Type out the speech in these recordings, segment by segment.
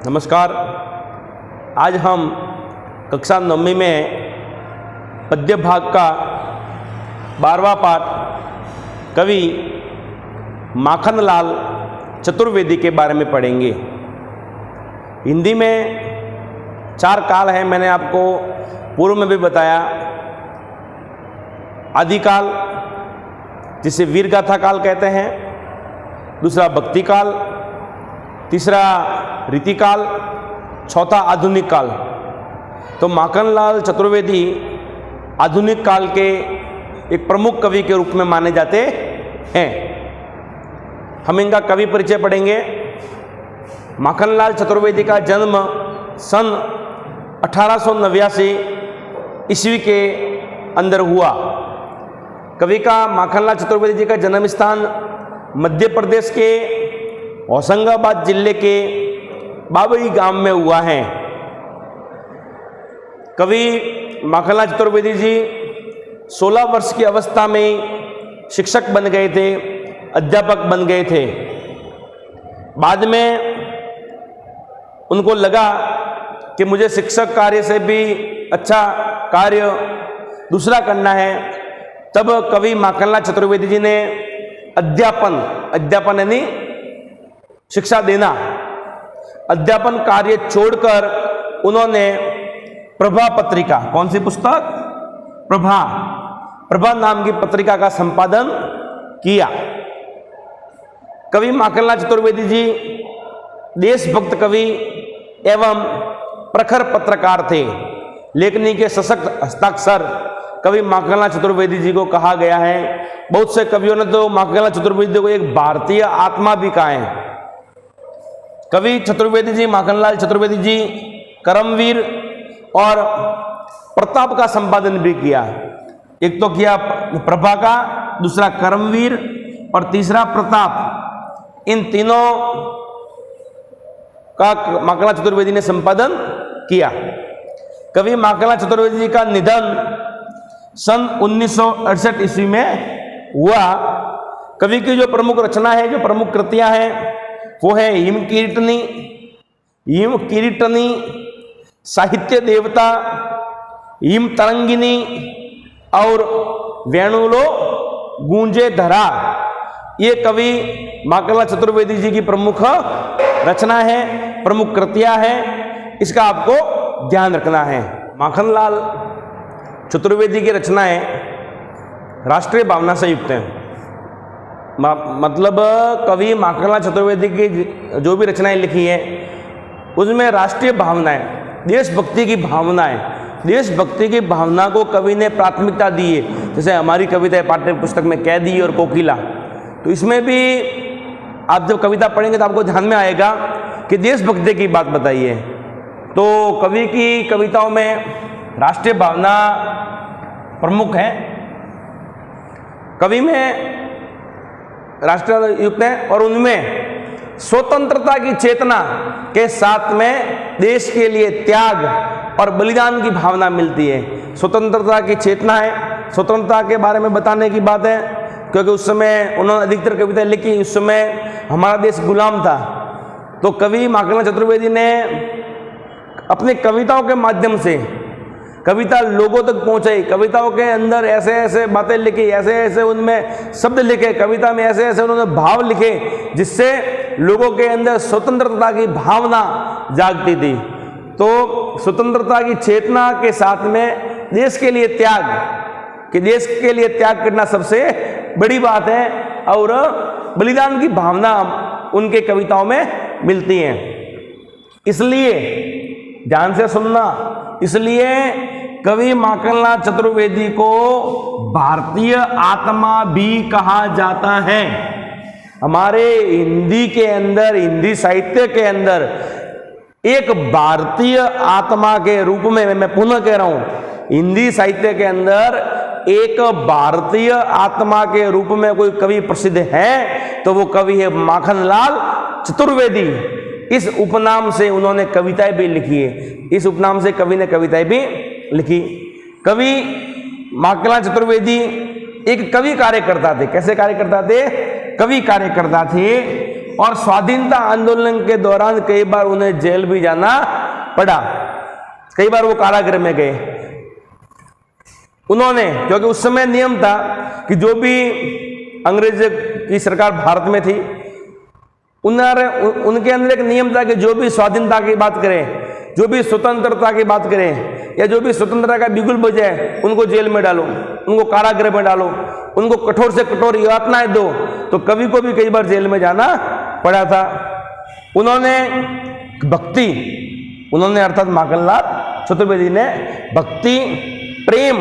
नमस्कार। आज हम कक्षा 9वीं में पद्य भाग का 12वां पाठ कवि माखनलाल चतुर्वेदी के बारे में पढ़ेंगे। हिंदी में 4 काल हैं, मैंने आपको पूर्व में भी बताया। आदिकाल जिसे वीर गाथा काल कहते हैं, दूसरा भक्ति काल, तीसरा रीतिकाल, चौथा आधुनिक काल। तो माखनलाल चतुर्वेदी आधुनिक काल के एक प्रमुख कवि के रूप में माने जाते हैं। हम इनका कवि परिचय पढ़ेंगे। माखनलाल चतुर्वेदी का जन्म सन 1889 ईस्वी के अंदर हुआ। कवि का माखनलाल चतुर्वेदी जी का जन्म स्थान मध्य प्रदेश के होशंगाबाद जिले के बाबई गांव में हुआ है। कवि माखनलाल चतुर्वेदी जी 16 वर्ष की अवस्था में शिक्षक बन गए थे, अध्यापक बन गए थे। बाद में उनको लगा कि मुझे शिक्षक कार्य से भी अच्छा कार्य दूसरा करना है। तब कवि माखनलाल चतुर्वेदी जी ने अध्यापन यानी शिक्षा देना, अध्यापन कार्य छोड़कर उन्होंने प्रभा पत्रिका, कौन सी पुस्तक? प्रभा नाम की पत्रिका का संपादन किया। कवि माखनलाल चतुर्वेदी जी देशभक्त कवि एवं प्रखर पत्रकार थे। लेखनी के सशक्त हस्ताक्षर कवि माखनलाल चतुर्वेदी जी को कहा गया है। बहुत से कवियों ने तो माखनलाल चतुर्वेदी को एक भारतीय आत्मा भी कहा है। कवि चतुर्वेदी जी, माखनलाल चतुर्वेदी जी कर्मवीर और प्रताप का संपादन भी किया। एक तो किया प्रभा का, दूसरा कर्मवीर और तीसरा प्रताप। इन तीनों का माखनलाल चतुर्वेदी ने संपादन किया। कवि माखनलाल चतुर्वेदी जी का निधन सन 1968 ईस्वी में हुआ। कवि की जो प्रमुख रचना है, जो प्रमुख कृतियां हैं, वो है हिम किरीटनी, साहित्य देवता, हिम तरंगिनी और वेणुलो गूंजे धरा। ये कवि माखनलाल चतुर्वेदी जी की प्रमुख रचना है, प्रमुख कृतियां हैं। इसका आपको ध्यान रखना है। माखनलाल चतुर्वेदी की रचनाएं राष्ट्रीय भावना से युक्त हैं। मतलब कवि माखनलाल चतुर्वेदी की जो भी रचनाएं लिखी है उसमें राष्ट्रीय भावनाएं, देशभक्ति की भावनाएं, देशभक्ति की भावना को कवि ने प्राथमिकता दी है। जैसे हमारी कविता है पाठ्य पुस्तक में कैदी और कोकिला, तो इसमें भी आप जब कविता पढ़ेंगे तो आपको ध्यान में आएगा कि देशभक्ति की बात बताई है। तो कवि की कविताओं में राष्ट्रीय भावना प्रमुख है। कवि में राष्ट्रीय युक्त है और उनमें स्वतंत्रता की चेतना के साथ में देश के लिए त्याग और बलिदान की भावना मिलती है। स्वतंत्रता की चेतना है, स्वतंत्रता के बारे में बताने की बात है, क्योंकि उस समय उन्होंने अधिकतर कविताएं लिखी, उस समय हमारा देश गुलाम था। तो कवि माखनलाल चतुर्वेदी ने अपनी कविताओं के माध्यम से कविता लोगों तक पहुंचाई। कविताओं के अंदर ऐसे ऐसे बातें लिखी, ऐसे ऐसे उनमें शब्द लिखे, कविता में ऐसे ऐसे उन्होंने भाव लिखे जिससे लोगों के अंदर स्वतंत्रता की भावना जागती थी। तो स्वतंत्रता की चेतना के साथ में देश के लिए त्याग, कि देश के लिए त्याग करना सबसे बड़ी बात है, और बलिदान की भावना उनके कविताओं में मिलती है। इसलिए ध्यान से सुनना, इसलिए कवि माखनलाल चतुर्वेदी को भारतीय आत्मा भी कहा जाता है। हमारे हिंदी के अंदर, हिंदी साहित्य के अंदर एक भारतीय आत्मा के रूप में, मैं पुनः कह रहा हूं, हिंदी साहित्य के अंदर एक भारतीय आत्मा के रूप में कोई कवि प्रसिद्ध है तो वो कवि है माखनलाल चतुर्वेदी। इस उपनाम से उन्होंने कविताएं भी लिखी है। इस उपनाम से कवि ने कविताएं भी लिखी। कवि माखनलाल चतुर्वेदी एक कवि कार्यकर्ता थे। कैसे कार्यकर्ता थे? कवि कार्यकर्ता थे। और स्वाधीनता आंदोलन के दौरान कई बार उन्हें जेल भी जाना पड़ा, कई बार वो कारागृह में गए। उन्होंने, क्योंकि उस समय नियम था कि जो भी अंग्रेज की सरकार भारत में थी, उनके अंदर एक नियम था कि जो भी स्वाधीनता की बात करें, जो भी स्वतंत्रता की बात करें, या जो भी स्वतंत्रता का बिगुल बजाए, उनको जेल में डालो, उनको कारागृह में डालो, उनको कठोर से कठोर यातनाएं दो। तो कवि को भी कई बार जेल में जाना पड़ा था। उन्होंने भक्ति, उन्होंने अर्थात माखनलाल चतुर्वेदी ने भक्ति, प्रेम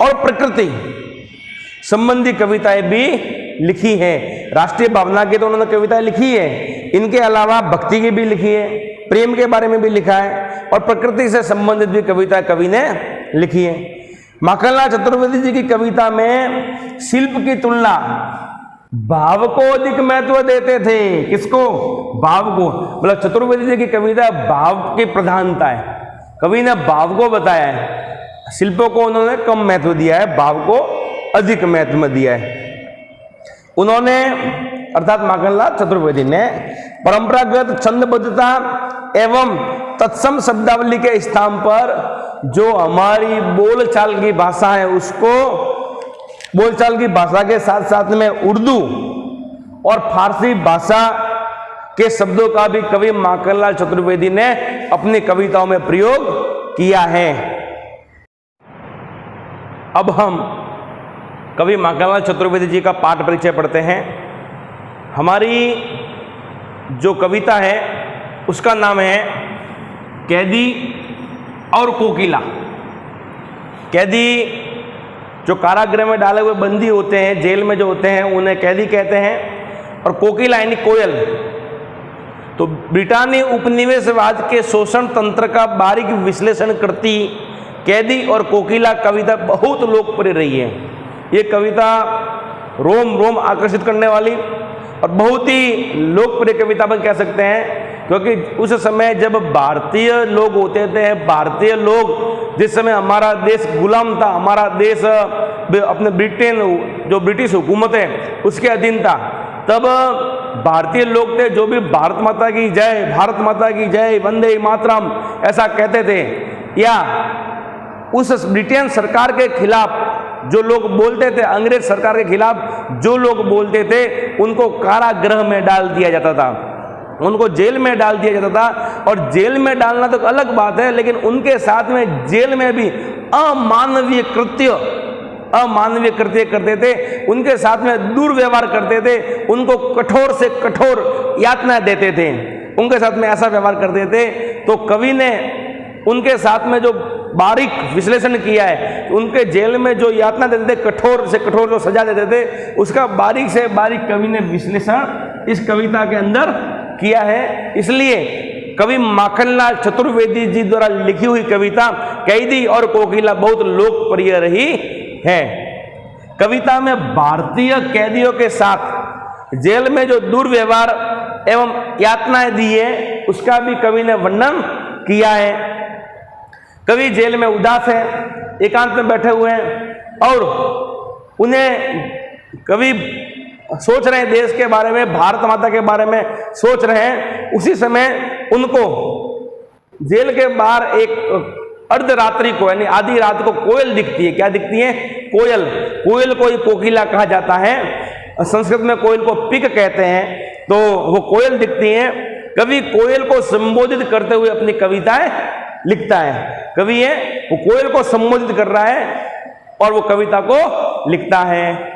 और प्रकृति संबंधी कविताएं भी लिखी है। राष्ट्रीय भावना की तो उन्होंने कविताएं लिखी है, इनके अलावा भक्ति की भी लिखी है, प्रेम के बारे में भी लिखा है, और प्रकृति से संबंधित भी कविता कवि ने लिखी है। माखनलाल चतुर्वेदी जी की कविता में शिल्प की तुलना भाव को अधिक महत्व देते थे। किसको? भाव को। मतलब चतुर्वेदी जी की कविता भाव की प्रधानता है, कवि ने भाव को बताया है, शिल्पों को उन्होंने कम महत्व दिया है, भाव को अधिक महत्व दिया है। उन्होंने अर्थात माखनलाल चतुर्वेदी ने परंपरागत छंदबद्धता एवं तत्सम शब्दावली के स्थान पर जो हमारी बोलचाल की भाषा है, उसको बोलचाल की भाषा के साथ साथ में उर्दू और फारसी भाषा के शब्दों का भी कवि माखनलाल चतुर्वेदी ने अपनी कविताओं में प्रयोग किया है। अब हम कवि माखनलाल चतुर्वेदी जी का पाठ परिचय पढ़ते हैं। हमारी जो कविता है उसका नाम है कैदी और कोकिला। कैदी जो कारागृह में डाले हुए बंदी होते हैं, जेल में जो होते हैं, उन्हें कैदी कहते हैं, और कोकिला यानी कोयल। तो ब्रिटानी उपनिवेशवाद के शोषण तंत्र का बारीक विश्लेषण करती कैदी और कोकिला कविता बहुत लोकप्रिय रही है। ये कविता रोम रोम आकर्षित करने वाली और बहुत ही लोकप्रिय कविता अपन कह सकते हैं, क्योंकि उस समय जब भारतीय लोग होते थे, भारतीय लोग जिस समय हमारा देश गुलाम था, हमारा देश अपने ब्रिटेन जो ब्रिटिश हुकूमत है उसके अधीन था, तब भारतीय लोग थे जो भी भारत माता की जय, भारत माता की जय, वंदे मातरम ऐसा कहते थे, या उस ब्रिटेन सरकार के खिलाफ जो लोग बोलते थे, अंग्रेज सरकार के खिलाफ जो लोग बोलते थे, उनको कारागृह में डाल दिया जाता था, उनको जेल में डाल दिया जाता था। और जेल में डालना तो अलग बात है, लेकिन उनके साथ में जेल में भी अमानवीय कृत्य करते थे, उनके साथ में दुर्व्यवहार करते थे, उनको कठोर से कठोर यातनाएं देते थे, उनके साथ में ऐसा व्यवहार करते थे। तो कवि ने उनके साथ में जो बारीक विश्लेषण किया है, उनके जेल में जो यातना देते थे, कठोर से कठोर जो सजा देते थे, उसका बारीक से बारीक कवि ने विश्लेषण इस कविता के अंदर किया है। इसलिए कवि माखनलाल चतुर्वेदी जी द्वारा लिखी हुई कविता कैदी और कोकिला बहुत लोकप्रिय रही है। कविता में भारतीय कैदियों के साथ जेल में जो दुर्व्यवहार एवं यातनाएं दी है, उसका भी कवि ने वर्णन किया है। कवि जेल में उदास है, एकांत में बैठे हुए हैं, और उन्हें कवि सोच रहे हैं देश के बारे में, भारत माता के बारे में सोच रहे हैं। उसी समय उनको जेल के बाहर एक अर्धरात्रि को यानी आधी रात को कोयल दिखती है। क्या दिखती है? कोयल। कोयल को ही कोकिला कहा जाता है, संस्कृत में कोयल को पिक कहते हैं। तो वो कोयल दिखती है। कवि कोयल को संबोधित करते हुए अपनी कविताएं लिखता है। कवि है वो कोयल को संबोधित कर रहा है और वो कविता को लिखता है।